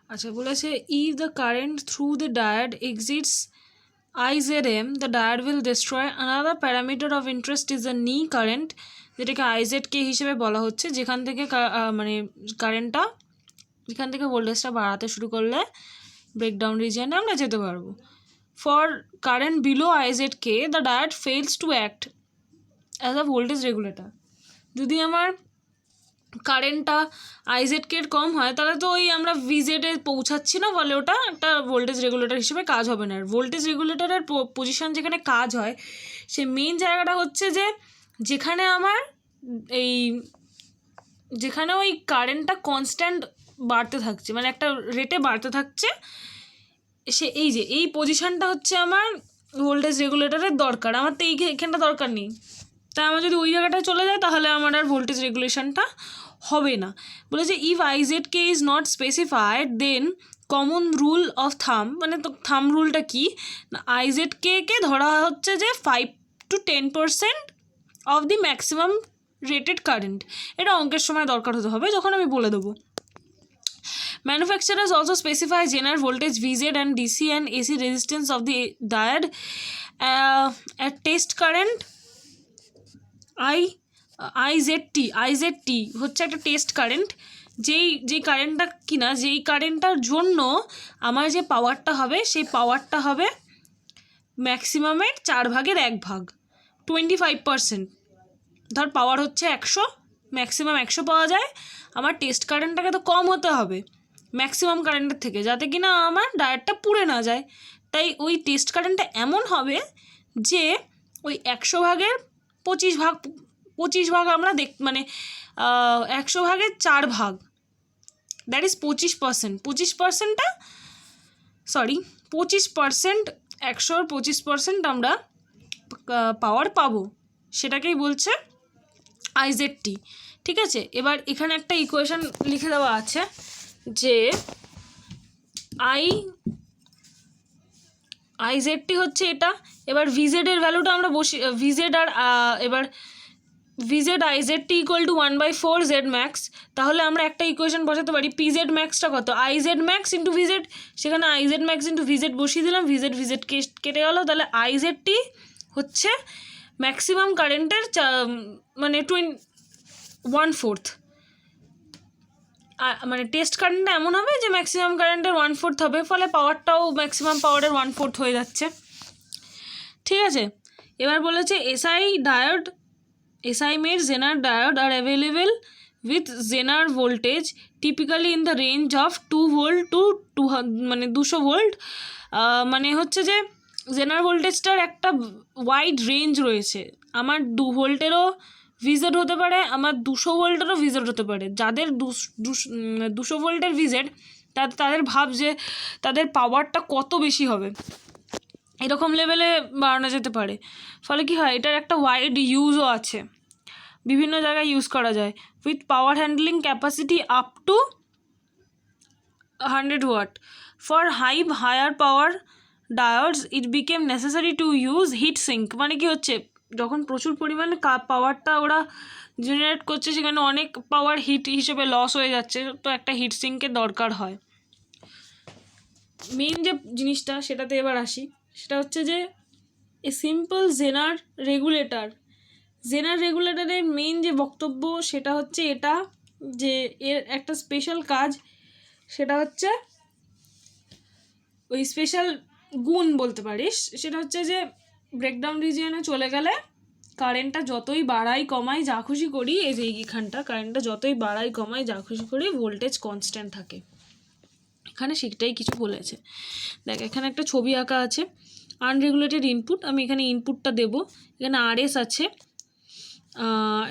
আচ্ছা বলেছে if the current through the diode exceeds IZM the diode will destroy another parameter of interest is the knee current, যেটাকে IZK হিসেবে বলা হচ্ছে, যেখান থেকে মানে কারেন্টটা এখান থেকে ভোল্টেজটা বাড়াতে শুরু করলে ব্রেকডাউন রিজিয়নে আমরা যেতে পারবো। For current below IZK the diode fails to act as a voltage regulator. যদি আমার কারেন্টটা IZK কম হয় তাহলে তো ওই আমরা ভিজেডে পৌঁছাচ্ছি না, ফলে ওটা একটা ভোল্টেজ রেগুলেটর হিসেবে কাজ হবে না। আর ভোল্টেজ রেগুলেটরের পজিশন যেখানে কাজ হয় সে মেইন জায়গাটা হচ্ছে যে যেখানে আমার যেখানে ওই কারেন্টটা কনস্ট্যান্ট বাড়তে থাকছে, মানে একটা রেটে বাড়তে থাকছে, সে এই পজিশনটা হচ্ছে আমার ভোল্টেজ রেগুলেটরের দরকার। আমার তো এইখানটা দরকার নেই, তাই আমার যদি ওই জায়গাটায় চলে যায় তাহলে আমার আর ভোল্টেজ রেগুলেশনটা হবে না। বলেছে if IZK is not specified then common rule of thumb, মানে তো থাম রুলটা কি, IZK কে ধরা হচ্ছে যে 5 to 10% of the maximum rated current. এটা অঙ্কের সময় দরকার হতে হবে, যখন আমি বলে দেবো। Manufacturers also specify Zener voltage VZ and DC and AC resistance of the diode at test current IZT হচ্ছে একটা টেস্ট কারেন্ট, যেই কারেন্টটা কিনা যেই কারেন্টটার জন্য আমার যে পাওয়ারটা হবে সেই পাওয়ারটা হবে ম্যাক্সিমামের 1/4 25%। ধর পাওয়ার হচ্ছে 100, ম্যাক্সিমাম 100 পাওয়া যায়, আমার টেস্ট কারেন্টটাকে তো কম হতে হবে ম্যাক্সিমাম কারেন্টের থেকে, যাতে কিনা আমার ডায়োডটা পুড়ে না যায়। তাই ওই টেস্ট কারেন্টটা এমন হবে যে ওই 100/25 আমরা মানে 100/4, দ্যাট ইজ 25%। 25% 100-25% আমরা পাওয়ার পাবো, সেটাকেই বলছে IZT। ঠিক আছে, এবার এখানে একটা ইকুয়েশন লিখে দেওয়া আছে যে IZT হচ্ছে এটা। এবার VZ এর ভ্যালুটা আমরা VZ আর এবার VZ IZT equal to 1/4 Z max। তাহলে আমরা একটা ইকুয়েশন বসাতে পারি, PZ ম্যাক্সটা কত, IZ max ইন্টু VZ, সেখানে IZ max ইন্টু VZ বসিয়ে দিলাম, VZ কেটে গেল, তাহলে IZT হচ্ছে ম্যাক্সিমাম কারেন্টের মানে 1/4, মানে টেস্ট কারেন্টটা এমন হবে যে ম্যাক্সিমাম কারেন্টের 1/4 হবে, ফলে পাওয়ারটাও ম্যাক্সিমাম পাওয়ারের 1/4 হয়ে যাচ্ছে। ঠিক আছে, এবার বলেছে SI made Zener diode are available with Zener voltage typically in the range of 2 volt to 200 volt. মানে হচ্ছে যে জেনার ভোল্টেজটার একটা ওয়াইড রেঞ্জ রয়েছে, আমার 2 ভোল্টেরও ভিজেড হতে পারে, আমার 200 ভোল্টেরও ভিজেড হতে পারে। যাদের 200 ভোল্টের ভিজেড তাদের ভাব যে তাদের পাওয়ারটা কত বেশি হবে, এরকম লেভেলে বাড়ানো যেতে পারে। ফলে কি হয়, এটার একটা ওয়াইড ইউজও আছে, বিভিন্ন জায়গায় ইউজ করা যায়। With power handling capacity up to 100 watt for higher power diodes it became necessary to use heat sink. মানে কি হচ্ছে, যখন প্রচুর পরিমাণে পাওয়ারটা ওরা জেনারেট করছে সেখানে অনেক পাওয়ার হিট হিসেবে লস হয়ে যাচ্ছে, তো একটা হিট সিঙ্কের দরকার হয়। মেইন যে জিনিসটা সেটাতে এবার আসি, সেটা হচ্ছে যে এ সিম্পল জেনার রেগুলেটরের মেইন যে বক্তব্য সেটা হচ্ছে এটা, যে এর একটা স্পেশাল কাজ, সেটা হচ্ছে ওই স্পেশাল গুণ বলতে পারিস, সেটা হচ্ছে যে ব্রেকডাউন রিজিয়নে চলে গেলে কারেন্টটা যতই বাড়াই কমাই যা খুশি করি, এই যে এইখানটা কারেন্টটা যতই বাড়াই কমাই যা খুশি করি ভোল্টেজ কনস্ট্যান্ট থাকে। এখানে সেটাই কিছু বলেছে। দেখ এখানে একটা ছবি আঁকা আছে, আনরেগুলেটেড ইনপুট, আমি এখানে ইনপুটটা দেব, এখানে RS আছে,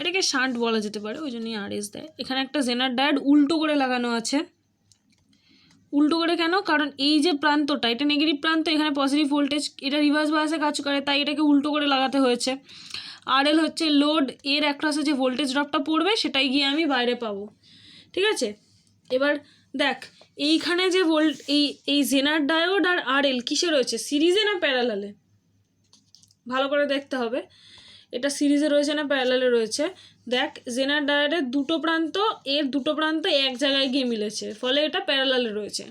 এটাকে শান্ট বলা যেতে পারে, ওই জন্যই RS দেয়। এখানে একটা জেনার ডায়োড উল্টো করে লাগানো আছে। উল্টো করে কেন, কারণ এই যে প্রান্তটা এটা নেগেটিভ প্রান্ত, এখানে পজিটিভ ভোল্টেজ, এটা রিভার্স বায়াসে কাজ করে, তাই এটাকে উল্টো করে লাগাতে হয়েছে। RL হচ্ছে লোড, এর অ্যাক্রসে যে ভোল্টেজ ড্রপটা পড়বে সেটাই গিয়ে আমি বাইরে পাবো। ঠিক আছে, এবার দেখ এইখানে যে এই জেনার ডায়োড আর RL কিসে রয়েছে, সিরিজে না প্যারালালে, ভালো করে দেখতে হবে। এটা সিরিজে রয়েছে না প্যারালালে রয়েছে, দেখ জেনার ডায়োডের দুটো প্রান্ত এক জায়গায় গিয়ে মিলেছে, ফলে এটা প্যারালালে রয়েছে।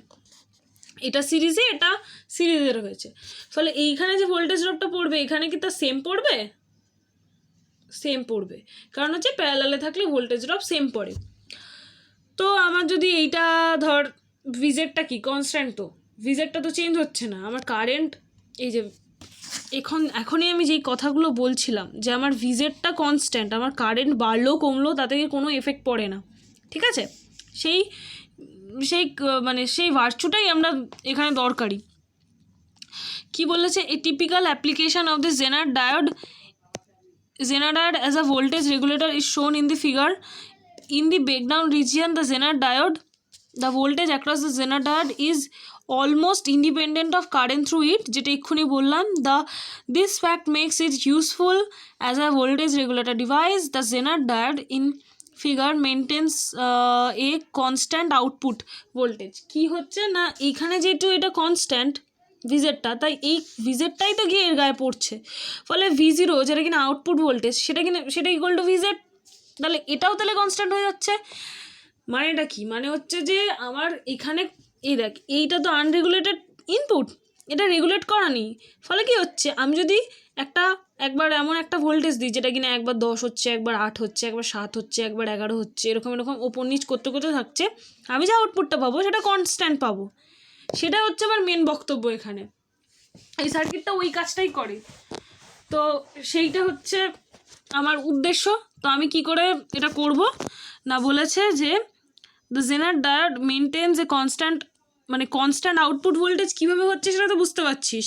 এটা সিরিজে রয়েছে, ফলে এইখানে যে ভোল্টেজ ড্রপটা পড়বে এখানে কি তার সেম পড়বে, কারণ হচ্ছে প্যারালালে থাকলে ভোল্টেজ ড্রপ সেম পড়ে। তো আমার যদি এইটা ধর ভিজেডটা কি কনস্ট্যান্ট, তো ভিজেডটা তো চেঞ্জ হচ্ছে না, আমার কারেন্ট এই যে এখনই আমি যেই কথাগুলো বলছিলাম যে আমার ভিজেডটা কনস্ট্যান্ট, আমার কারেন্ট বাড়লো কমলো তাতে কোনো এফেক্ট পড়ে না, ঠিক আছে? সেই মানে সেই ভার্চুটাই আমরা এখানে দরকারি। কি বলেছে, এ typical application of the Zener diode as a voltage regulator is shown in the figure. In the breakdown region, the Zener diode, the voltage across the Zener diode is almost independent of current through it, যেটা এক্ষুনি বললাম। This fact makes it useful as a voltage regulator device. The Zener diode in figure maintains a constant output voltage. কি হচ্ছে না, এখানে যেহেতু এটা constant ভিজেডটা, তাই এই ভিজেডটাই তো গিয়ে এর গায়ে পড়ছে, ফলে V0 যেটা কিনা আউটপুট ভোল্টেজ সেটা ইকুয়াল টু ভিজেড, তাহলে এটাও তাহলে কনস্ট্যান্ট হয়ে যাচ্ছে। মানেটা কি, মানে হচ্ছে যে আমার এখানে এই দেখ এইটা তো আনরেগুলেটেড ইনপুট, এটা রেগুলেট করা নেই, ফলে কি হচ্ছে আমি যদি একবার এমন একটা ভোল্টেজ দিই যেটা কিনা একবার 10 হচ্ছে, একবার 8 হচ্ছে, একবার 7 হচ্ছে, একবার 11 হচ্ছে, এরকম ওপর নিচ করতে থাকছে, আমি যে আউটপুটটা পাবো সেটা কনস্ট্যান্ট পাবো। সেটা হচ্ছে আমার মেন বক্তব্য এখানে, এই সার্কিটটা ওই কাজটাই করে। তো সেইটা হচ্ছে আমার উদ্দেশ্য। তো আমি কি করে এটা করব না, বলেছে যে the Zener diode maintains a constant output voltage. কীভাবে হচ্ছে সেটা তো বুঝতে পারছিস,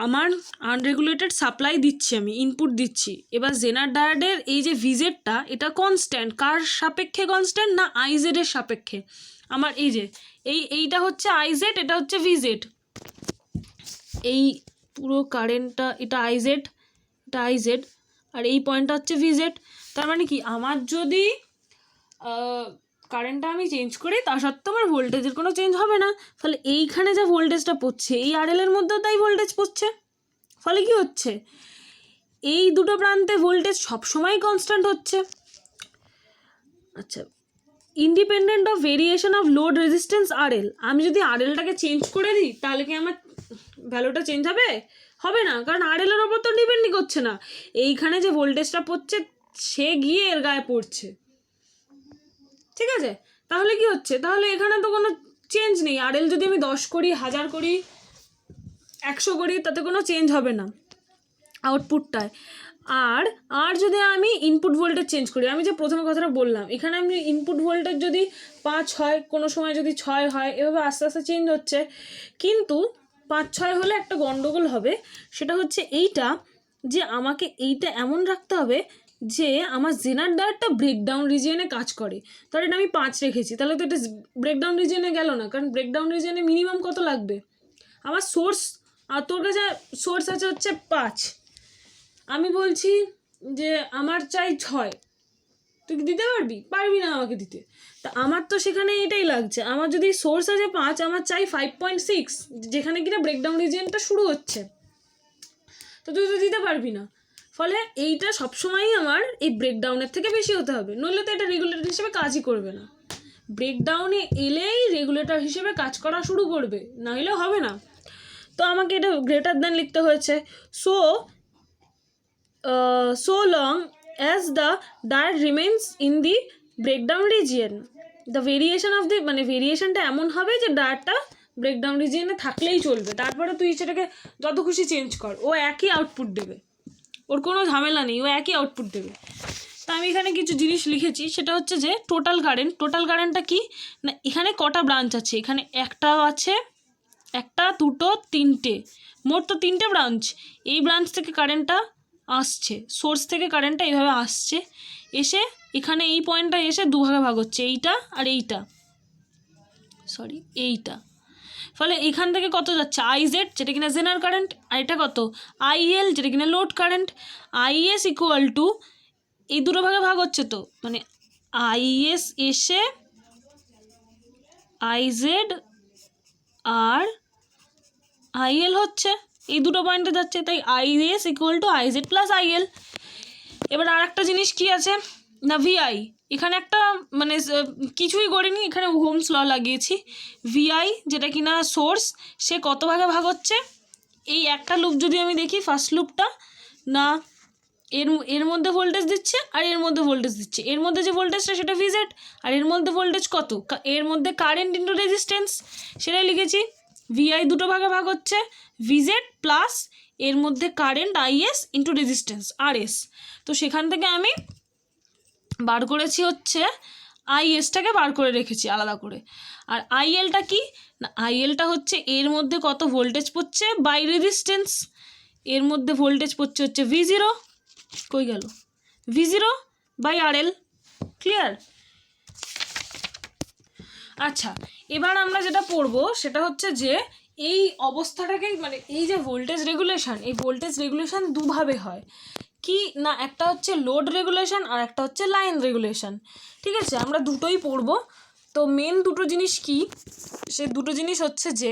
আমার আনরেগুলেটেড সাপ্লাই দিচ্ছি, আমি ইনপুট দিচ্ছি, এবার Zener ডায়োডের এই যে ভিজেডটা এটা কনস্ট্যান্ট, কার সাপেক্ষে কনস্ট্যান্ট না আইজেডের সাপেক্ষে। আমার এই যে এইটা হচ্ছে আইজেড, এটা হচ্ছে ভিজেড, এই পুরো কারেন্টটা এটা আইজেড আর এই পয়েন্টটা হচ্ছে ভিজেড। তার মানে কি, আমার যদি কারেন্টটা আমি চেঞ্জ করি তা সত্ত্বেও আমার ভোল্টেজের কোনো চেঞ্জ হবে না, ফলে এইখানে যে ভোল্টেজটা পড়ছে এই RL এর মধ্যেও তাই ভোল্টেজ পড়ছে, ফলে কি হচ্ছে এই দুটো প্রান্তে ভোল্টেজ সবসময় কনস্ট্যান্ট হচ্ছে। আচ্ছা, independent of variation of load resistance RL, আমি যদি RLটাকে চেঞ্জ করে দিই তাহলে কি আমার ভ্যালুটা চেঞ্জ হবে না, কারণ RL এর ওপর তো ডিপেন্ডই করছে না, এইখানে যে ভোল্টেজটা পড়ছে সে গিয়ে এর গায়ে পড়ছে, ঠিক আছে? তাহলে কি হচ্ছে, তাহলে এখানে তো কোনো চেঞ্জ নেই, RL যদি আমি 10 করি, 1000 করি, 100 করি, তাতে কোনো চেঞ্জ হবে না আউটপুটটায়। আর যদি আমি ইনপুট ভোল্টেজ চেঞ্জ করি, আমি যে প্রথমে কথাটা বললাম, এখানে আমি ইনপুট ভোল্টেজ যদি 5 হয়, কোনো সময় যদি 6 হয়, এভাবে আস্তে আস্তে চেঞ্জ হচ্ছে, কিন্তু 5-6 হলে একটা গন্ডগোল হবে, সেটা হচ্ছে এইটা যে আমাকে এইটা এমন রাখতে হবে যে আমার Zener ডায়োডটা ব্রেকডাউন রিজিয়নে কাজ করে। তাহলে এটা আমি 5 রেখেছি, তাহলে তো এটা ব্রেকডাউন রিজিয়নে গেল না, কারণ ব্রেকডাউন রিজিয়নে মিনিমাম কত লাগবে, আমার সোর্স, আর তোর কাছে সোর্স আছে হচ্ছে 5, আমি বলছি যে আমার চাই 6, তুই দিতে পারবি না আমাকে দিতে, তা আমার তো সেখানে এটাই লাগছে, আমার যদি সোর্স আছে 5, আমার চাই 5.6, যেখানে কিনা ব্রেকডাউন রিজিয়নটা শুরু হচ্ছে, তো তুই তো দিতে পারবি না, ফলে এইটা সবসময়ই আমার এই ব্রেকডাউনের থেকে বেশি হতে হবে, নইলে তো এটা রেগুলেটর হিসেবে কাজই করবে না, ব্রেকডাউনে এলেই রেগুলেটর হিসেবে কাজ করা শুরু করবে, নইলে হবে না। তো আমাকে এটা গ্রেটার দ্যান লিখতে হয়েছে। So long as the diode remains in the breakdown region, the variation of the ভেরিয়েশনটা এমন হবে যে ডায়োডটা ব্রেকডাউন রিজিয়নে থাকলেই চলবে, তারপরে তুই সেটাকে যত খুশি চেঞ্জ কর, ও একই আউটপুট দেবে, ওর কোনো ঝামেলা নেই, ও একই আউটপুট দেবে। তা আমি এখানে কিছু জিনিস লিখেছি, সেটা হচ্ছে যে টোটাল কারেন্টটা কি না, এখানে কটা ব্রাঞ্চ আছে, এখানে একটা আছে, একটা, দুটো, তিনটে, মোট তো 3টে ব্রাঞ্চ, এই ব্রাঞ্চ থেকে কারেন্টটা আসছে, সোর্স থেকে কারেন্টটা এইভাবে আসছে, এসে এখানে এই পয়েন্টটা এসে দুভাগে ভাগ হচ্ছে, এইটা আর এইটা, ফলে এখান থেকে কত যাচ্ছে আইজেড, যেটা কিনা Zener কারেন্ট, আর এটা কত IL, যেটা কিনা load current. IS equal to এই দুটো ভাগে ভাগ হচ্ছে, তো মানে IS এসে আইজেড আর IL হচ্ছে, এই দুটো পয়েন্টে যাচ্ছে, তাই IS equal to IZ plus IL। এবার আর একটা জিনিস কি আছে না, ভিআই। এখানে একটা মানে কিছুই করিনি, এখানে হোমস ল লাগিয়েছি। ভিআই যেটা কিনা সোর্স, সে কত ভাগে ভাগ হচ্ছে, এই একটা লুপ যদি আমি দেখি, ফার্স্ট লুপটা, না এর মধ্যে ভোল্টেজ দিচ্ছে আর এর মধ্যে ভোল্টেজ দিচ্ছে, এর মধ্যে যে ভোল্টেজটা সেটা ভিজেড, আর এর মধ্যে ভোল্টেজ কত, এর মধ্যে কারেন্ট ইন্টু রেজিস্ট্যান্স, সেটাই লিখেছি। ভিআই দুটো ভাগে ভাগ হচ্ছে, ভিজেড প্লাস এর মধ্যে current is into resistance RS. তো সেখান থেকে আমি বার করেছি হচ্ছে আইএসটাকে বার করে রেখেছি আলাদা করে। আর আইএলটা কি না, আইএলটা হচ্ছে এর মধ্যে কত ভোল্টেজ পড়ছে বাই রেজিস্ট্যান্স, এর মধ্যে ভোল্টেজ পড়ছে হচ্ছে V0, কই গেল, V0 বাই RL। ক্লিয়ার? আচ্ছা, এবার আমরা যেটা পড়বো সেটা হচ্ছে যে এই অবস্থাটাকে মানে এই যে ভোল্টেজ রেগুলেশন, এই ভোল্টেজ রেগুলেশন দুভাবে হয় কি না, একটা হচ্ছে লোড রেগুলেশন আর একটা হচ্ছে লাইন রেগুলেশন। ঠিক আছে, আমরা দুটোই পড়বো। তো মেন দুটো জিনিস কি, সে দুটো জিনিস হচ্ছে যে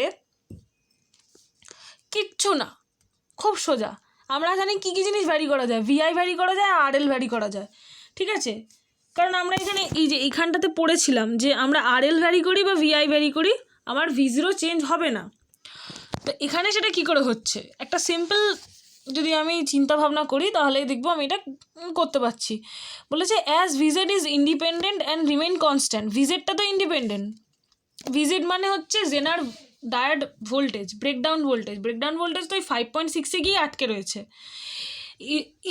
কিচ্ছু না, খুব সোজা। আমরা জানি কী কী জিনিস ভ্যারি করা যায়, ভিআই ভ্যারি করা যায় আর RL ভ্যারি করা যায়। ঠিক আছে, কারণ আমরা এখানে এই যে এইখানটাতে পড়েছিলাম যে আমরা RL ভ্যারি করি বা ভিআই ভ্যারি করি, আমার V0 চেঞ্জ হবে না। তো এখানে সেটা কি করে হচ্ছে, একটা সিম্পল যদি আমি চিন্তা ভাবনা করি তাহলে দেখবো আমি এটা করতে পারছি। বলেছে as VZ is independent and remain constant. ভিজেডটা তো ইন্ডিপেন্ডেন্ট, ভিজেড মানে হচ্ছে zener diode voltage, breakdown voltage তো ওই 5.6 গিয়ে আটকে রয়েছে।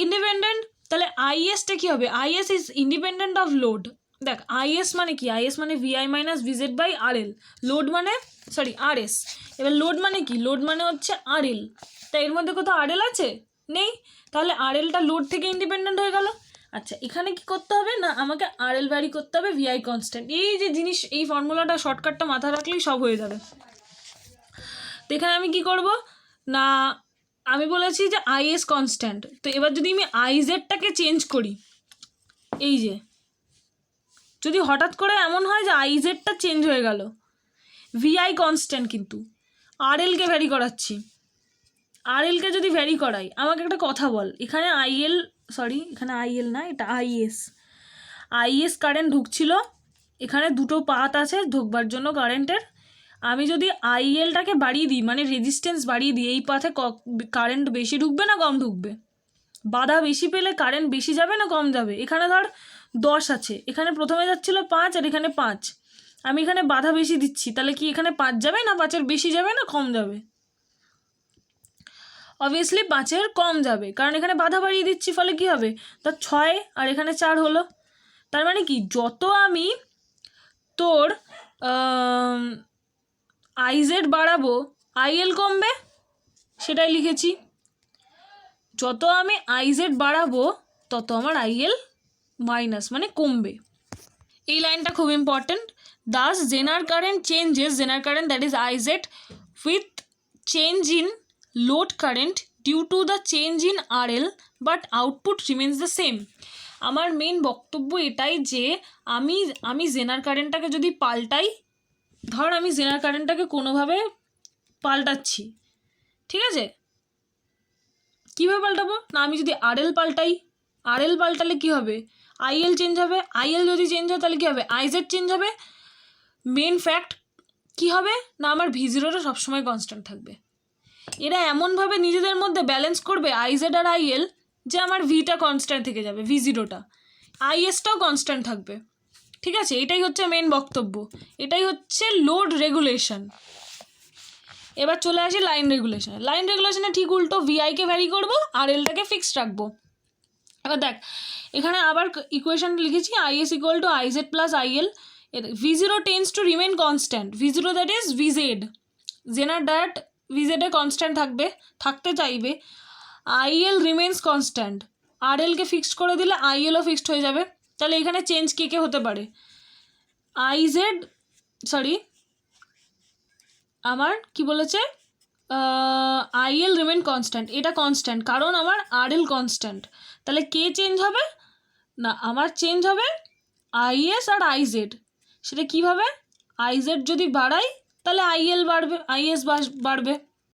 ইন্ডিপেন্ডেন্ট, তাহলে আইএসটা কী হবে, IS is independent of load. দেখ আইএস মানে কি, আইএস মানে VI minus VZ by RL, load মানে RS। এবার লোড মানে কি, লোড মানে হচ্ছে RL, তাই এর মধ্যে কোথাও RL আছে, নেই, তাহলে RLটা লোড থেকে ইন্ডিপেন্ডেন্ট হয়ে গেল। আচ্ছা, এখানে কি করতে হবে না, আমাকে RL ভ্যারি করতে হবে, ভিআই কনস্ট্যান্ট। এই যে জিনিস, এই ফর্মুলাটা শর্টকাটটা মাথায় রাখলেই সব হয়ে যাবে। তো এখানে আমি কি করব না, আমি বলেছি যে আইএস কনস্ট্যান্ট, তো এবার যদি আমি আইজেডটাকে চেঞ্জ করি, এই যে যদি হঠাৎ করে এমন হয় যে আইজেডটা চেঞ্জ হয়ে গেল, ভিআই কনস্ট্যান্ট কিন্তু RLকে ভ্যারি করাচ্ছি, RLকে যদি ভ্যারি করাই, আমাকে একটা কথা বল, এখানে এখানে আইএল না, এটা আইএস কারেন্ট ঢুকছিল, এখানে দুটো পাত আছে ঢুকবার জন্য কারেন্টের। আমি যদি আইএলটাকে বাড়িয়ে দিই, মানে রেজিস্ট্যান্স বাড়িয়ে দিই, এই পাথে কারেন্ট বেশি ঢুকবে না কম ঢুকবে, বাধা বেশি পেলে কারেন্ট বেশি যাবে না কম যাবে। এখানে ধর 10 আছে, এখানে প্রথমে যাচ্ছিল 5 আর এখানে 5, আমি এখানে বাধা বেশি দিচ্ছি, তাহলে কি এখানে 5 যাবে না 5-এর বেশি যাবে না কম যাবে? অবভিয়াসলি 5-এর কম যাবে, কারণ এখানে বাধা বাড়িয়ে দিচ্ছি, ফলে কি হবে, তার 6 আর এখানে 4 হলো। তার মানে কি, যত আমি তোর আইজেড বাড়াবো আইএল কমবে, সেটাই লিখেছি। যত আমি আইজেড বাড়াবো তত আমার আইএল মাইনাস মানে কমবে। এই লাইনটা খুব important. Thus Zener current changes, Zener current that is IZ with change in load current due to the change in RL but output remains the same. আমার মেন বক্তব্য এটাই যে আমি জেনার কারেন্টটাকে যদি পাল্টাই, ধর আমি জেনার কারেন্টটাকে কোনোভাবে পাল্টাচ্ছি, ঠিক আছে, কীভাবে পাল্টাবো না, আমি যদি RL পাল্টাই, RL পাল্টালে কী হবে, আইএল চেঞ্জ হবে, আইএল যদি চেঞ্জ হয় তাহলে কী হবে, আইজেড চেঞ্জ হবে। মেন ফ্যাক্ট কী হবে না, আমার V0টা সবসময় কনস্ট্যান্ট থাকবে। এরা এমনভাবে নিজেদের মধ্যে ব্যালেন্স করবে আইজেড আর আইএল যে আমার ভিটা কনস্ট্যান্ট থেকে যাবে, V0টা, আইএসটাও কনস্ট্যান্ট থাকবে। ঠিক আছে, এটাই হচ্ছে মেন বক্তব্য, এটাই হচ্ছে লোড রেগুলেশন। এবার চলে আসি লাইন রেগুলেশনে। লাইন রেগুলেশনে ঠিক উল্টো, ভিআইকে ভ্যারি করবো, RLটাকে ফিক্সড রাখবো। এবার দেখ, এখানে আবার ইকুয়েশনটা লিখেছি, IS equal to IZ plus IL, V0 tends to remain constant, V0 that is VZ, zener diode ভিজেডে কনস্ট্যান্ট থাকতে চাইবে, আইএল রিমেন্স কনস্ট্যান্ট, RLকে ফিক্সড করে দিলে আইএলও ফিক্সড হয়ে যাবে। তাহলে এখানে চেঞ্জ কে হতে পারে, আমার কি বলেছে, আইএল রিমেন কনস্ট্যান্ট, এটা কনস্ট্যান্ট কারণ আমার RL কনস্ট্যান্ট, তাহলে কে চেঞ্জ হবে না, আমার চেঞ্জ হবে আইএস আর আইজেড। সেটা কীভাবে, আইজেড যদি বাড়াই তাহলে আইএল বাড়বে, আইএস বাড়বে।